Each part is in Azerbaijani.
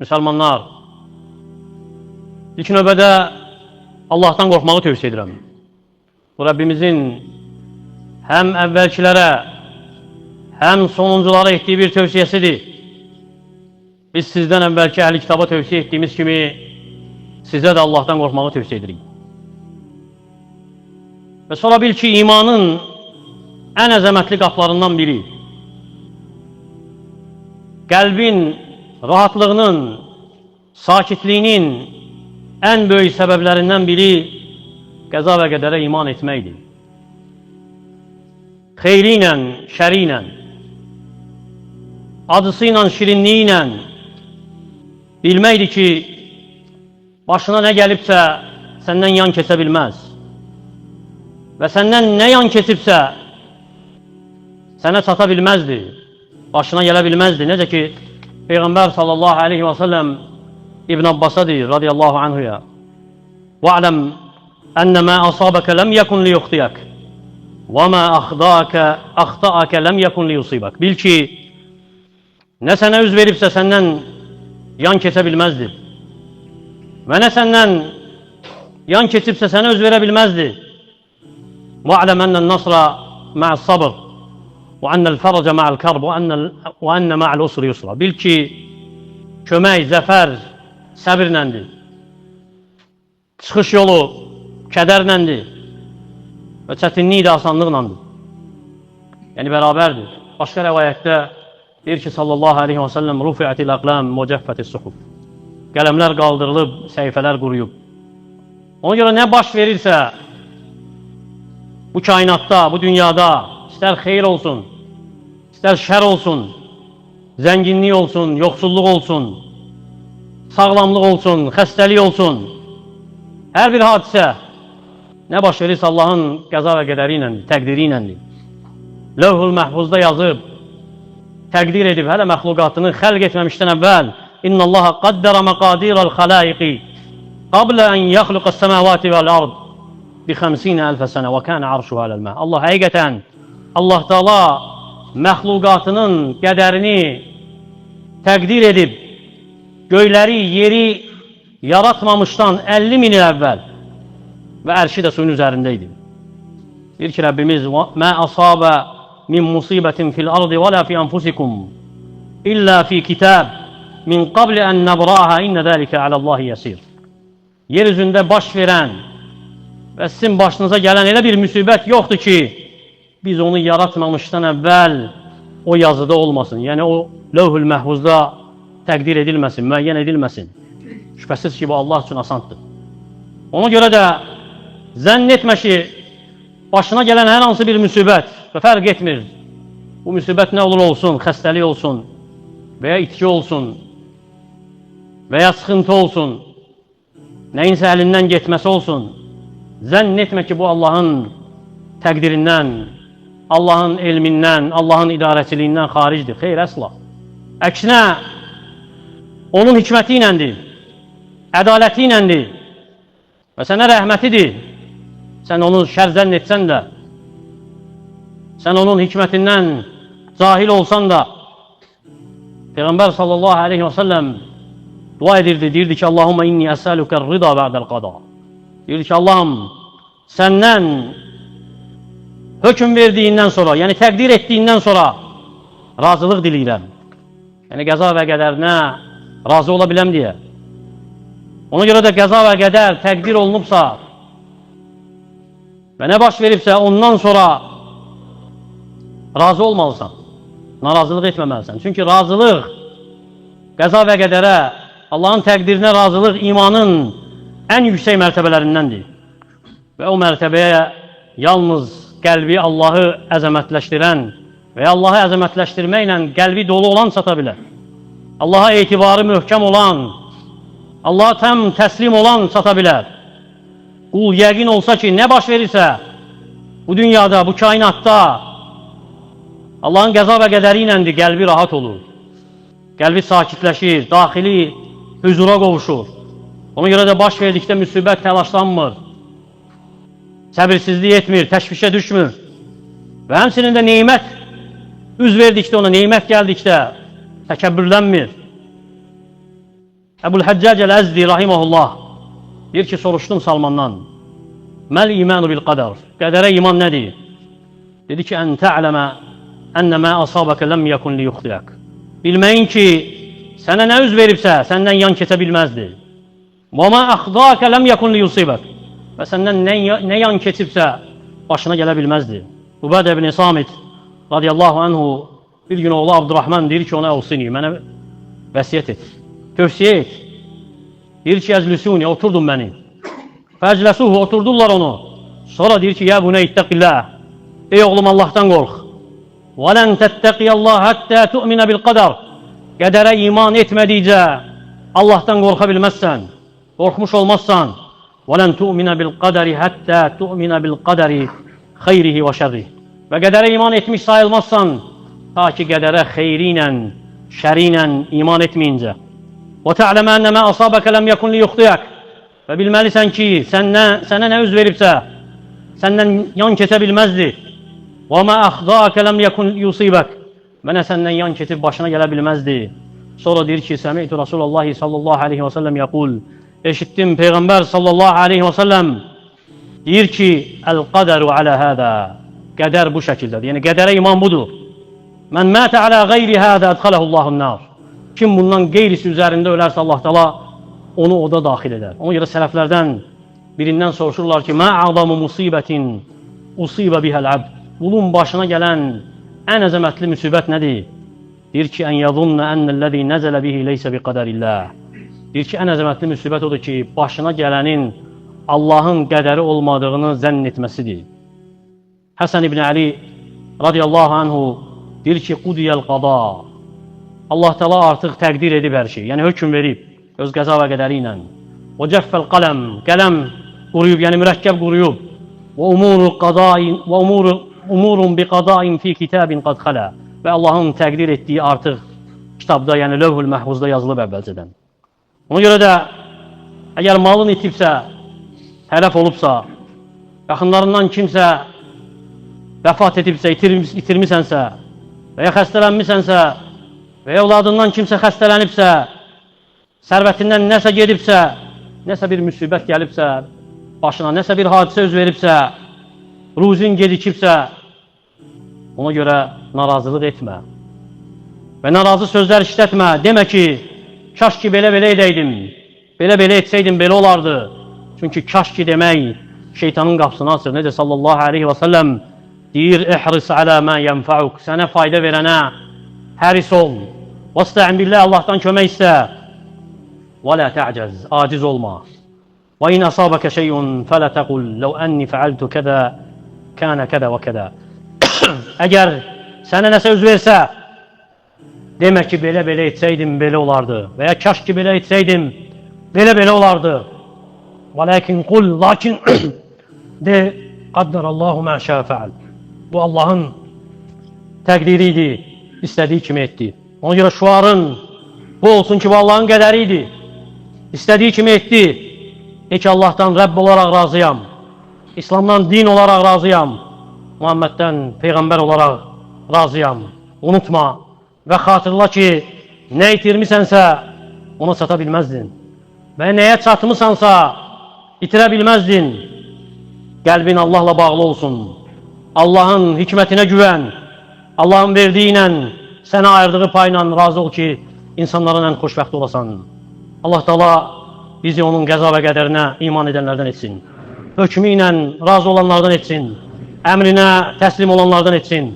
Müsəlmanlar, ilk növbədə Allahdan qorxmağı tövsiyə edirəm. Bu Rəbbimizin həm əvvəlkilərə, həm sonunculara etdiyi bir tövsiyəsidir. Biz sizdən əvvəlki əhl-i kitaba tövsiyə etdiyimiz kimi sizə də Allahdan qorxmağı tövsiyə edirik. Və sonra bil ki, imanın ən əzəmətli qaplarından biri, qəlbin rahatlığının, sakitliyinin ən böyük səbəblərindən biri qəza və qədərə iman etməkdir. Xeyri ilə, şəri ilə, acısı ilə, şirinliyi ilə bilməkdir ki, başına nə gəlibsə səndən yan keçə bilməz. Və səndən nə yan keçibsə sənə çata bilməzdi, başına gələ bilməzdi. Necə ki, Peyğəmbər sallallahu aleyhi və səlləm İbn Abbas'a deyir, radiyallahu anhuya, وَعْلَمْ أَنَّ مَا أَصَابَكَ لَمْ يَكُنْ لِيُخْتِيَكَ وَمَا أَخْطَأَكَ لَمْ يَكُنْ لِيُصِيبَكَ. Bil ki, nə sənə üz veribsə səndən yan keçə bilməzdi. Və nə səndən yan keçibsə sənə üz verə bilməzdi. وَعْلَمْ أَنَّ النَّصْرَ مَعَ الصَّبْرِ وَأَنَّ الْفَرَجَ مَعَ الْكَرْبِ وَأَنَّ مَعَ الْعُسْرِ يُسْرًا. Bil ki, kömək, zəfər səbirləndir. Çıxış yolu kədərləndir. Və çətinlik də asanlıqlandır. Yəni, bərabərdir. Başqa rəvayətdə deyir ki, sallallahu aleyhi və səlləm, rufi'atil aqlam və cəffətis suhuf. Qələmlər qaldırılıb, səhifələr quruyub. Ona görə nə baş verirsə, bu kainatda, bu dünyada, istər xeyir olsun, istər şər olsun, zənginlik olsun, yoxsulluq olsun, sağlamlıq olsun, xəstəlik olsun, hər bir hadisə nə baş verirsə Allahın qəza və qədəri iləndir, təqdiri iləndir. Lövhül məhfuzda yazıb, təqdir edib, hələ məxluqatını xəlq etməmişdən əvvəl İnna Allaha qaddara məqadirəl xəlaiqi qablə ən yaxluqas səməvati vəl-ard bi 50.000 sənə və kənə arşuhu aləl-mə. Allah həqiqətən, Allah Teala məxluqatının qədərini təqdir edib, göyləri, yeri yaratmamışdan 50.000 il əvvəl və ərşi də suyun üzərindəydi. Deyir ki, Rəbbimiz mə asabə min musibətin fil ardı və lə fi anfusikum illə fi kitab min qabli ən nəbrahə innə dəlikə aləllahi yəsir. Yer üzündə baş verən və sizin başınıza gələn elə bir müsibət yoxdur ki, biz onu yaratmamışdan əvvəl o yazıda olmasın. Yəni, o lövhül məhvuzda təqdir edilməsin, müəyyən edilməsin. Şübhəsiz ki, bu Allah üçün asandır. Ona görə də zənn etmə ki, başına gələn hər hansı bir müsibət və fərq etmir. Bu müsibət nə olur olsun, xəstəlik olsun, və ya itki olsun, və ya sıxıntı olsun, nəyinsə əlindən getməsi olsun. Zənn etmə ki, bu Allahın təqdirindən, Allahın elmindən, Allahın idarəçiliyindən xaricdir. Xeyr, əsla. Əksinə, onun hikməti iləndir, ədaləti iləndir və sənə rəhmətidir. Sən onu şər zənn etsən də, sən onun hikmətindən cahil olsan da, Peyğəmbər sallallahu aleyhi və səlləm dua edirdi, deyirdi ki, Allahumma inni əsəlükər rida bə'dəl qada. Deyirdi ki, Allahım, səndən hökm verdiyindən sonra, yəni təqdir etdiyindən sonra razılıq diləyirəm. Yəni, qəza və qədərinə razı ola biləm deyə. Ona görə də qəza və qədər təqdir olunubsa və nə baş veribsə ondan sonra razı olmalısan, narazılıq etməməlisən. Çünki razılıq, qəza və qədərə, Allahın təqdirinə razılıq imanın ən yüksək mərtəbələrindəndir. Və o mərtəbəyə yalnız qəlbi Allahı əzəmətləşdirən və ya Allahı əzəmətləşdirməklə qəlbi dolu olan çata bilər. Allaha etibarı möhkəm olan, Allaha təm təslim olan çata bilər. Qul yəqin olsa ki, nə baş verirsə bu dünyada, bu kainatda Allahın qəza və qədəri iləndir, qəlbi rahat olur. Qəlbi sakitləşir, daxili hüzura qovuşur. Ona görə də baş verdikdə müsibət təlaşlanmır, səbirsizlik etmir, təşvişə düşmür. Və həmçinin də neymət üz verdikdə ona, neymət gəldikdə təkəbbürlənmir. Əbu'l-Həccac Əl-Əzdi rahimehullah deyir ki, soruşdum Salmandan, Məl imanu bil qadar, qədərə iman nədir? Dedi ki, ən tə'ləmə ənnə mə asabəkə ləm yəkun li yuxtiyək. Bilməyin ki, sənə nə üz veribsə, səndən yan keçə bilməzdi. Və mə əxdəkə ləm yəkun li yusibək. Və səndən nə yan keçibsə, başına gələ bilməzdi. Ubədə ibn Samit radiyallahu anhu bir gün oğlu Abdurrahman deyir ki, ona olsini, mənə vəsiyyət et, tövsiyə et. Deyir ki, əzlüsuni, oturdun məni. Fəcləsuhu, oturdurlar onu. Sonra deyir ki, ya bunə ittəqillah, ey oğlum Allahdan qorx. Və lən təttəqiyəllah həttə tu'minə bil qadar. Qədərə iman etmədikcə Allahdan qorxa bilməzsən, qorxmuş olmazsan. Və lən tu'minə bil qadari həttə tu'minə bil qadari xeyrihi və şərrihi. Və qədərə iman etmiş sayılmazsan, ta ki qədərə xeyri ilə, şəri ilə iman etməyincə. Və tə'ləmə ənə mə asabəkə ləm yəkun li yuxtiyək. Və bilməlisən ki, sənə nə üz veribsə, səndən yan keçə bilməzdi. Və mə əxdəkə ləm yəkun yusibək. Mənə səndən yan keçib başına gələ bilməzdi. Sonra deyir ki, Səmi'tu Rasulullah sallallahu aleyhi və səlləm yəqul. Eşitdim Peyğəmbər sallallahu aleyhi və səlləm deyir ki, əl-qədəru alə hədə. Qədər bu şəkildədir. Yəni, qədərə iman budur. Mən mətə alə qeyri hədə ədxələhullahun nar. Kim bundan qeyrisi üzərində ölərsə Allah təala onu oda daxil edər. Ona görə sələflərdən birindən soruşurlar ki, mə a'zamu musibətin usibə bihəl əbd. Qulun başına gələn ən əzəmətli müsibət nədir? Deyir ki, ən yəzunnə ennəl-ləzi nəzələ bihi leysə bi qədərillah. Deyir ki, ən əzəmətli müsibət odur ki, başına gələnin Allahın qədəri olmadığını zənn etməsidir. Həsən ibn Ali radiyallahu anhu deyir ki, qudiyəl qada. Allah təala artıq təqdir edib hər şey, yəni hökm verib öz qəza və qədəri ilə. Və cəffəl qələm, qələm quruyub, yəni mürəkkəb quruyub. Və umurun bi qadain fi kitabin qad xalə. Və Allahın təqdir etdiyi artıq kitabda, yəni lövhül məhvuzda yazılıb əvvəlcədən. Ona görə də əgər malın itibsə, tələf olubsa, yaxınlarından kimsə vəfat edibsə, itirmisənsə və ya xəstələnmisənsə və ya evladından kimsə xəstələnibsə, sərvətindən nəsə gedibsə, nəsə bir müsibət gəlibsə, başına nəsə bir hadisə üz veribsə, ruzin gecikibsə, ona görə narazılıq etmə və narazı sözlər işlətmə. Demə ki, kaş ki belə-belə edəydim, belə-belə etsəydim, belə olardı. Çünki kaş ki demək şeytanın qapısını açır. Necə sallallahu aleyhi və səlləm deyir, ihris alə mə yənfəuk, sənə fayda verənə həris ol. Vəstə'in billah, Allahdan kömək istə. Və lə tə'cəz, aciz olma. Və in əsabəkə şeyun fələ təqul, ləv ənni fəaltu kədə, kənə kədə və kədə. Əgər sənə nəsə üz versə, demək ki, belə-belə etsəydim, belə olardı. Və ya kaş ki belə etsəydim, belə-belə olardı. Və ləkin qul, lakin de, qaddərallahu mə şəə fəal. Bu Allahın təqdiri idi, istədiyi kimi etdi. Ona görə şuarın bu olsun ki, bu Allahın qədəri idi. İstədiyi kimi etdi. De ki, Allahdan Rəbb olaraq razıyam. İslamdan din olaraq razıyam. Muhammeddən Peyğəmbər olaraq razıyam. Unutma və xatırla ki, nə itirmisənsə, ona çata bilməzdin. Və nəyə çatmısansa, itirə bilməzdin. Qəlbin Allahla bağlı olsun. Allahın hikmətinə güvən. Allahın verdiyi ilə, sənə ayırdığı payla razı ol ki, insanların ən xoşbəxt olasan. Allah Teala bizi onun qəza və qədərinə iman edənlərdən etsin. Hökmü ilə razı olanlardan etsin. Əmrinə təslim olanlardan etsin.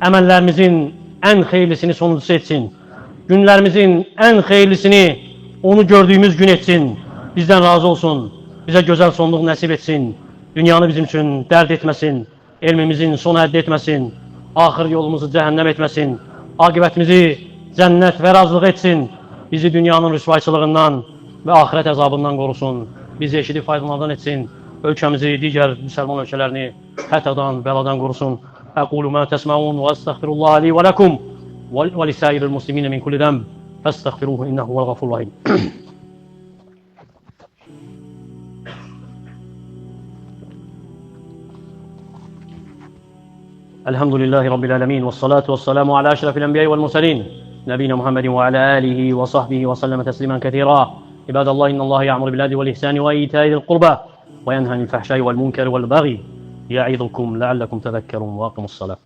Əməllərimizin ən xeyirlisini sonuncusu etsin. Günlərimizin ən xeyirlisini onu gördüyümüz gün etsin. Bizdən razı olsun. Bizə gözəl sonluq nəsib etsin. Dünyanı bizim üçün dərd etməsin. Elmimizin sonu əldə etməsin. Axır yolumuzu cəhənnəm etməsin. Aqibətimizi cənnət və razılıq etsin. Bizi dünyanın rüsvayçılığından və axirət əzabından qorusun. Bizi eşidib faydalardan etsin. Ölkəmizi, digər müsəlman ölkələrini xətadan, bəladan qorusun. Əqulu mə təsməun və əstəxfirullah li və ləkum və lisəyiril musliminə min kulli dəm fəstəxfiruhu innəhu vəl qafurrahim. Elhamdülillahi Rabbil ələmin və salatu və salamu alə əşrafil ənbiyyə vəl mursəlin نبينا محمد وعلى آله وصحبه وسلم تسليما كثيرا. عباد الله، إن الله يأمر بالعدل والإحسان وإيتاء ذي القربى وينهى عن الفحشاء والمنكر والبغي يعظكم لعلكم تذكرون. واقيموا الصلاة.